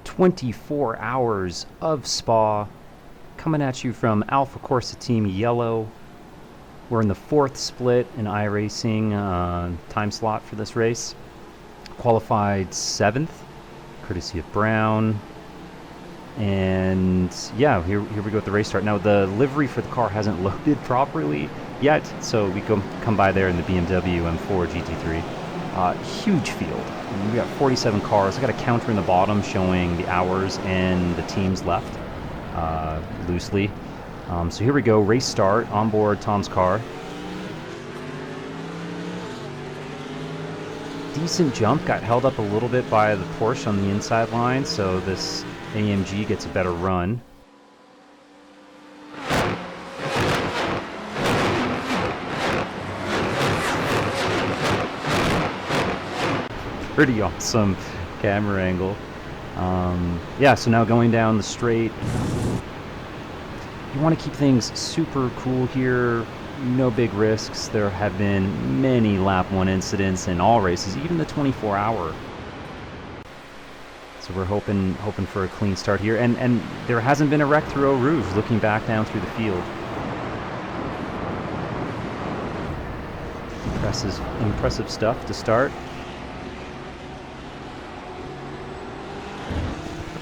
24 hours of Spa, coming at you from Alpha Corsa Team Yellow. We're in the 4th split in iRacing time slot for this race. Qualified 7th, courtesy of Brown. And yeah, here we go with the race start. Now the livery for the car hasn't loaded properly yet, so we come by there in the BMW M4 GT3. Huge field. We got 47 cars. I got a counter in the bottom showing the hours and the teams left loosely. So here we go, race start on board Tom's car. Decent jump, got held up a little bit by the Porsche on the inside line, so this AMG gets a better run. Pretty awesome camera angle. Yeah, so now going down the straight. You want to keep things super cool here. No big risks. There have been many lap 1 incidents in all races, even the 24-hour. So we're hoping for a clean start here, and there hasn't been a wreck through Eau Rouge. Looking back down through the field, impressive stuff to start.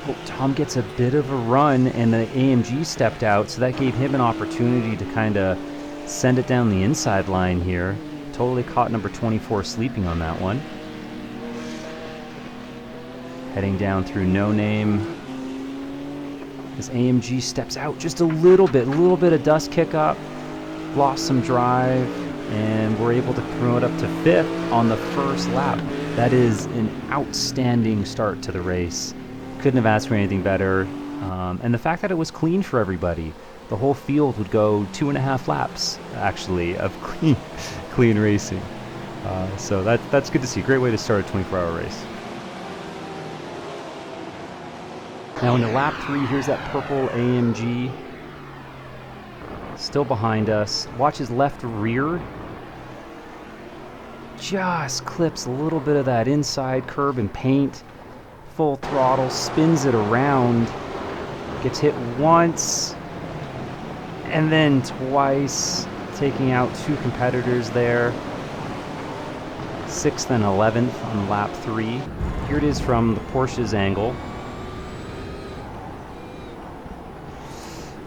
Oh, Tom gets a bit of a run, and the AMG stepped out, so that gave him an opportunity to kind of send it down the inside line here. Totally caught number 24 sleeping on that one. Heading down through No Name. This AMG steps out just a little bit of dust kick up, lost some drive, and we're able to promote up to 5th on the first lap. That is an outstanding start to the race. Couldn't have asked for anything better. And the fact that it was clean for everybody. The whole field would go 2.5 laps, actually, of clean racing. So that's good to see. Great way to start a 24-hour race. Now into lap 3, here's that purple AMG. Still behind us. Watch his left rear. Just clips a little bit of that inside curb and paint. Full throttle, spins it around. Gets hit once. And then twice. Taking out 2 competitors there. 6th and 11th on lap 3. Here it is from the Porsche's angle.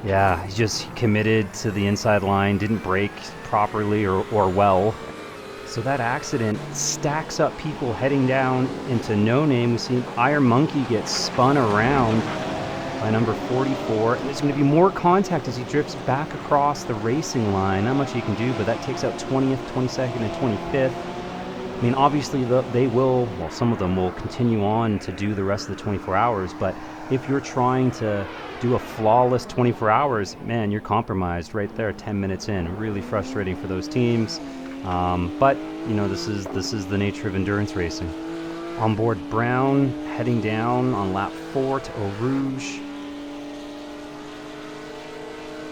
Yeah, he just committed to the inside line, didn't brake properly or well. So that accident stacks up people heading down into No Name. We see Iron Monkey get spun around by number 44. There's going to be more contact as he drifts back across the racing line. Not much he can do, but that takes out 20th, 22nd, and 25th. I mean, obviously they will, well, some of them will continue on to do the rest of the 24 hours, but if you're trying to do a flawless 24 hours, man, you're compromised right there 10 minutes in. Really frustrating for those teams. But, you know, this is the nature of endurance racing. On board Brown, heading down on lap 4 to Eau Rouge.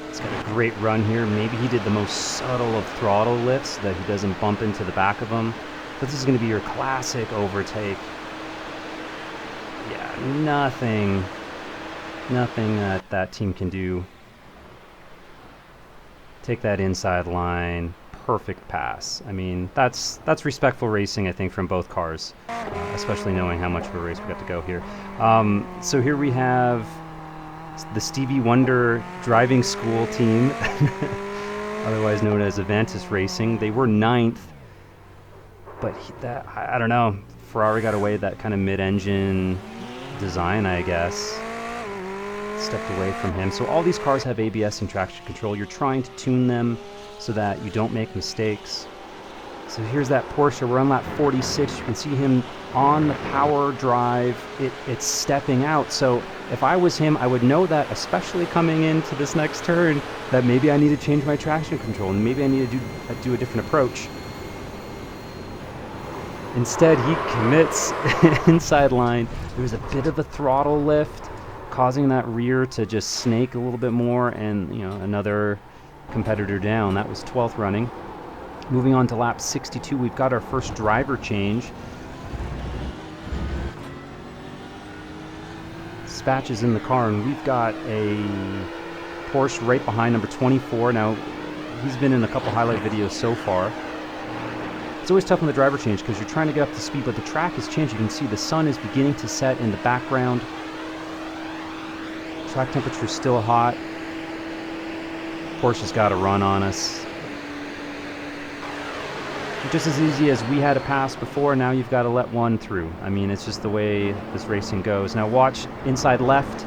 He's got a great run here. Maybe he did the most subtle of throttle lifts so that he doesn't bump into the back of him. But this is going to be your classic overtake. Yeah, nothing that team can do. Take that inside line. Perfect pass. I mean, that's respectful racing, I think, from both cars, especially knowing how much of a race we got to go here. So here we have the Stevie Wonder driving school team, otherwise known as Avantis Racing. They were 9th, but I don't know. Ferrari got away with that kind of mid-engine design, I guess. Stepped away from him. So all these cars have ABS and traction control. You're trying to tune them so that you don't make mistakes. So here's that Porsche. We're on lap 46. You can see him on the power drive. It's stepping out. So if I was him, I would know that, especially coming into this next turn, that maybe I need to change my traction control and maybe I need to do a different approach. Instead, he commits inside line. There was a bit of a throttle lift, causing that rear to just snake a little bit more, and another competitor down. That was 12th running. Moving on to lap 62, we've got our first driver change. Spatch is in the car, and we've got a Porsche right behind number 24. Now, he's been in a couple highlight videos so far. It's always tough on the driver change because you're trying to get up to speed, but the track has changed. You can see the sun is beginning to set in the background. Track temperature is still hot. Porsche's got a run on us. Just as easy as we had a pass before, now you've got to let one through. I mean, it's just the way this racing goes. Now watch inside left.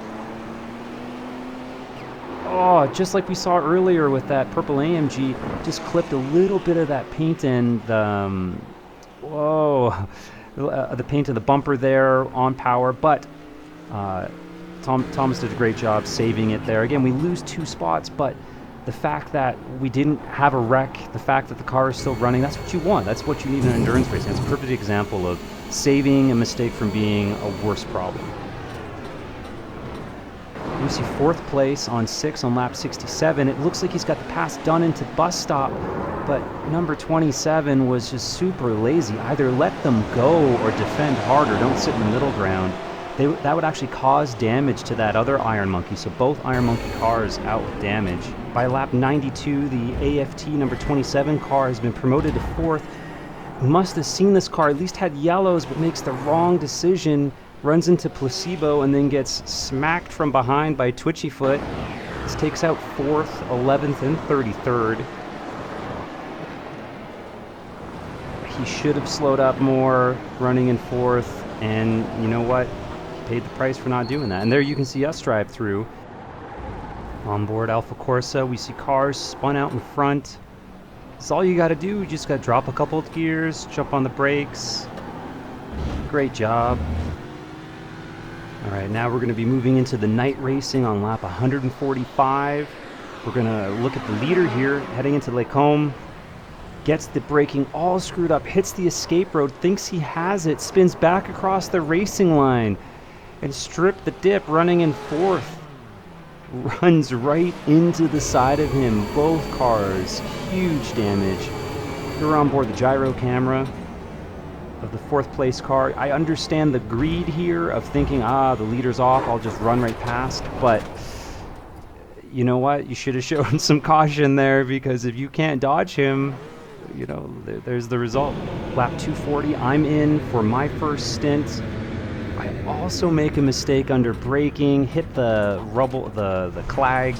Oh, just like we saw earlier with that purple AMG, just clipped a little bit of that paint and the paint of the bumper there on power, but Thomas did a great job saving it there. Again, we lose 2 spots, but the fact that we didn't have a wreck, the fact that the car is still running, that's what you want. That's what you need in an endurance race. And it's a perfect example of saving a mistake from being a worse problem. We see 4th place on 6 on lap 67. It looks like he's got the pass done into bus stop, but number 27 was just super lazy. Either let them go or defend harder. Don't sit in the middle ground. That would actually cause damage to that other Iron Monkey, so both Iron Monkey cars out with damage. By lap 92, the AFT number 27 car has been promoted to 4th. Must have seen this car, at least had yellows, but makes the wrong decision, runs into Placebo, and then gets smacked from behind by Twitchy Foot. This takes out 4th, 11th, and 33rd. He should have slowed up more, running in 4th, and you know what? Paid the price for not doing that. And there you can see us drive through. On board Alpha Corsa, we see cars spun out in front. It's all you got to do. You just got to drop a couple of gears, jump on the brakes. Great job. All right, now we're going to be moving into the night racing on lap 145. We're going to look at the leader here, heading into Lake Home. Gets the braking all screwed up, hits the escape road, thinks he has it, spins back across the racing line, and stripped the dip, running in 4th. Runs right into the side of him. Both cars, huge damage. We're on board the gyro camera of the 4th place car. I understand the greed here of thinking, the leader's off, I'll just run right past, but you know what? You should have shown some caution there, because if you can't dodge him, you know, there's the result. Lap 240, I'm in for my first stint. I also make a mistake under braking, hit the rubble, the clag,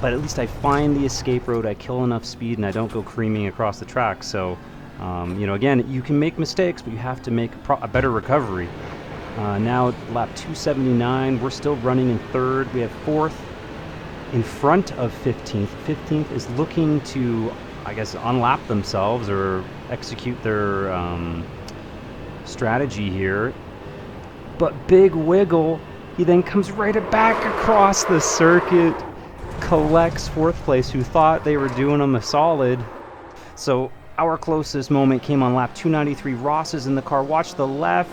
but at least I find the escape road, I kill enough speed, and I don't go creaming across the track. So, you know, again, you can make mistakes, but you have to make a better recovery. Now, lap 279, we're still running in 3rd. We have 4th in front of 15th. 15th is looking to, I guess, unlap themselves or execute their strategy here. But big wiggle, he then comes right back across the circuit, collects 4th place, who thought they were doing him a solid. So our closest moment came on lap 293. Ross is in the car, watch the left,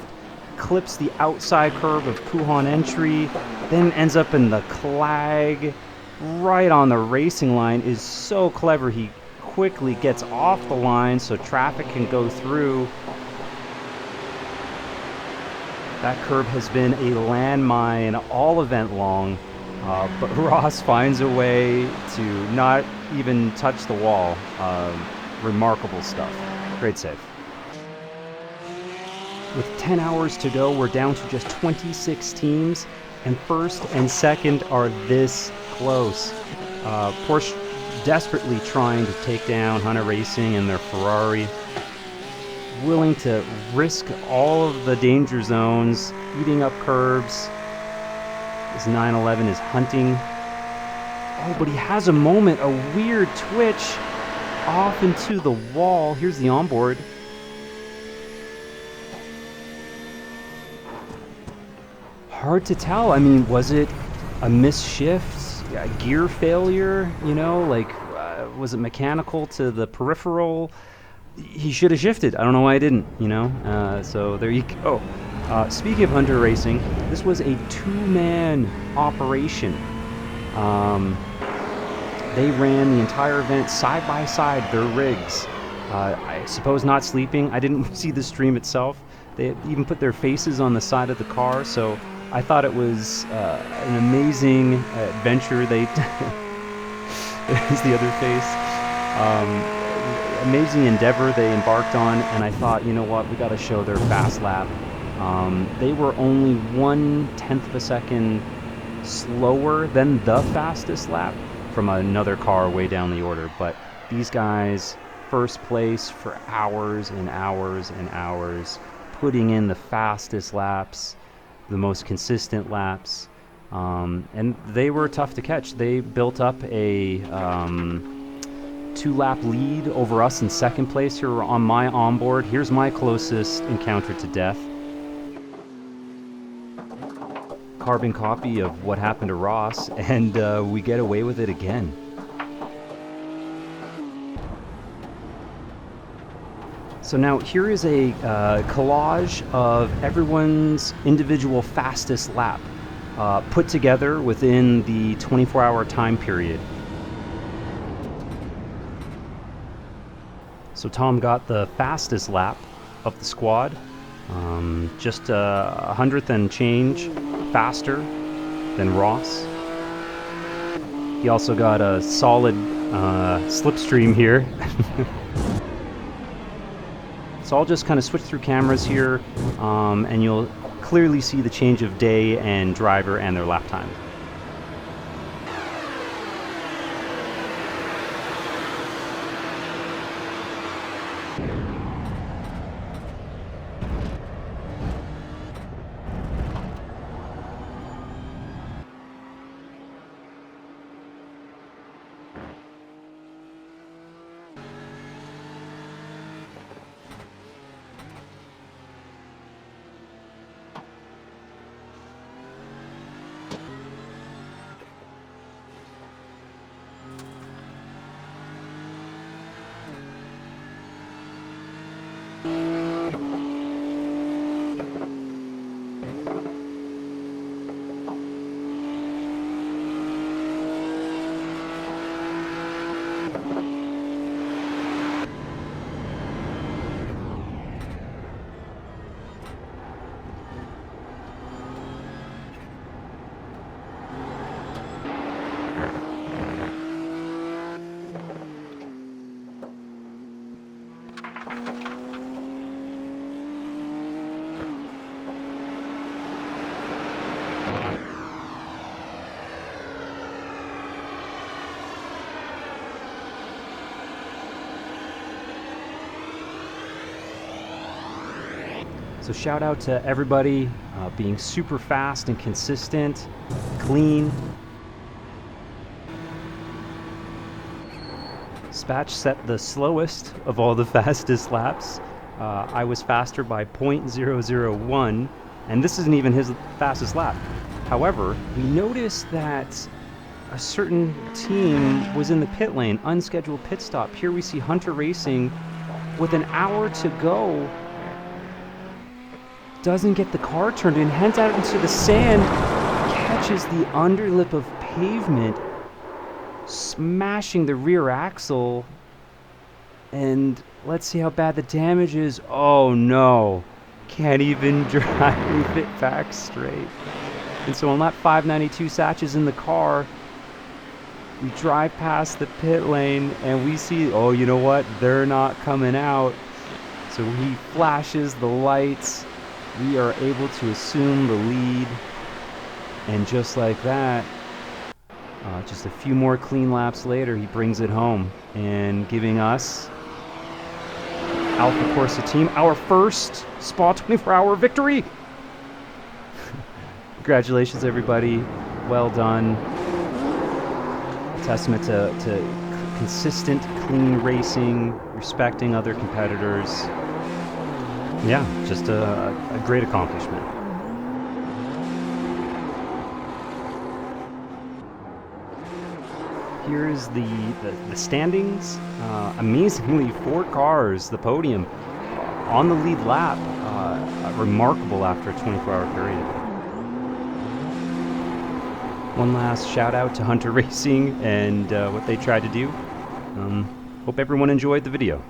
clips the outside curve of Kuhan entry, then ends up in the clag, right on the racing line. Is so clever, he quickly gets off the line so traffic can go through. That curb has been a landmine all event long, but Ross finds a way to not even touch the wall. Remarkable stuff. Great save. With 10 hours to go, we're down to just 26 teams, and 1st and 2nd are this close. Porsche desperately trying to take down Hunter Racing and their Ferrari. Willing to risk all of the danger zones, eating up curbs. This 911 is hunting. Oh, but he has a moment, a weird twitch off into the wall. Here's the onboard. Hard to tell. I mean, was it a misshift, a gear failure? You know, like, was it mechanical to the peripheral? He should have shifted. I don't know why I didn't, you know. So there you go. Speaking of Hunter Racing, this was a 2-man operation. They ran the entire event side by side, their rigs. I suppose not sleeping. I didn't see the stream itself. They even put their faces on the side of the car, so I thought it was an amazing adventure. They is the other face. Amazing endeavor they embarked on, and I thought, you know what, we got to show their fast lap. They were only 1/10 of a second slower than the fastest lap from another car way down the order, but these guys first place for hours and hours and hours, putting in the fastest laps, the most consistent laps, and they were tough to catch. They built up a 2-lap lead over us in second place here on my onboard. Here's my closest encounter to death. Carbon copy of what happened to Ross, and we get away with it again. So now here is a collage of everyone's individual fastest lap put together within the 24-hour time period. So Tom got the fastest lap of the squad, just 100th and change faster than Ross. He also got a solid slipstream here. So I'll just kind of switch through cameras here, and you'll clearly see the change of day and driver and their lap time. So shout out to everybody being super fast and consistent, clean. Spatch set the slowest of all the fastest laps. I was faster by 0.001, and this isn't even his fastest lap. However, we noticed that a certain team was in the pit lane, unscheduled pit stop. Here we see Hunter Racing with an hour to go. Doesn't get the car turned in, heads out into the sand, catches the underlip of pavement, smashing the rear axle, and let's see how bad the damage is. Oh no, can't even drive it back straight. And so on lap 592, Satch is in the car. We drive past the pit lane and we see, oh, you know what? They're not coming out. So he flashes the lights. We are able to assume the lead. And just like that, just a few more clean laps later, he brings it home and giving us Alpha Corsa team our first Spa 24-hour victory. Congratulations, everybody. Well done. A testament to consistent, clean racing, respecting other competitors. Yeah, just a great accomplishment. Here's the standings. Amazingly, 4 cars, the podium, on the lead lap. Remarkable after a 24-hour period. One last shout out to Hunter Racing and what they tried to do. Hope everyone enjoyed the video.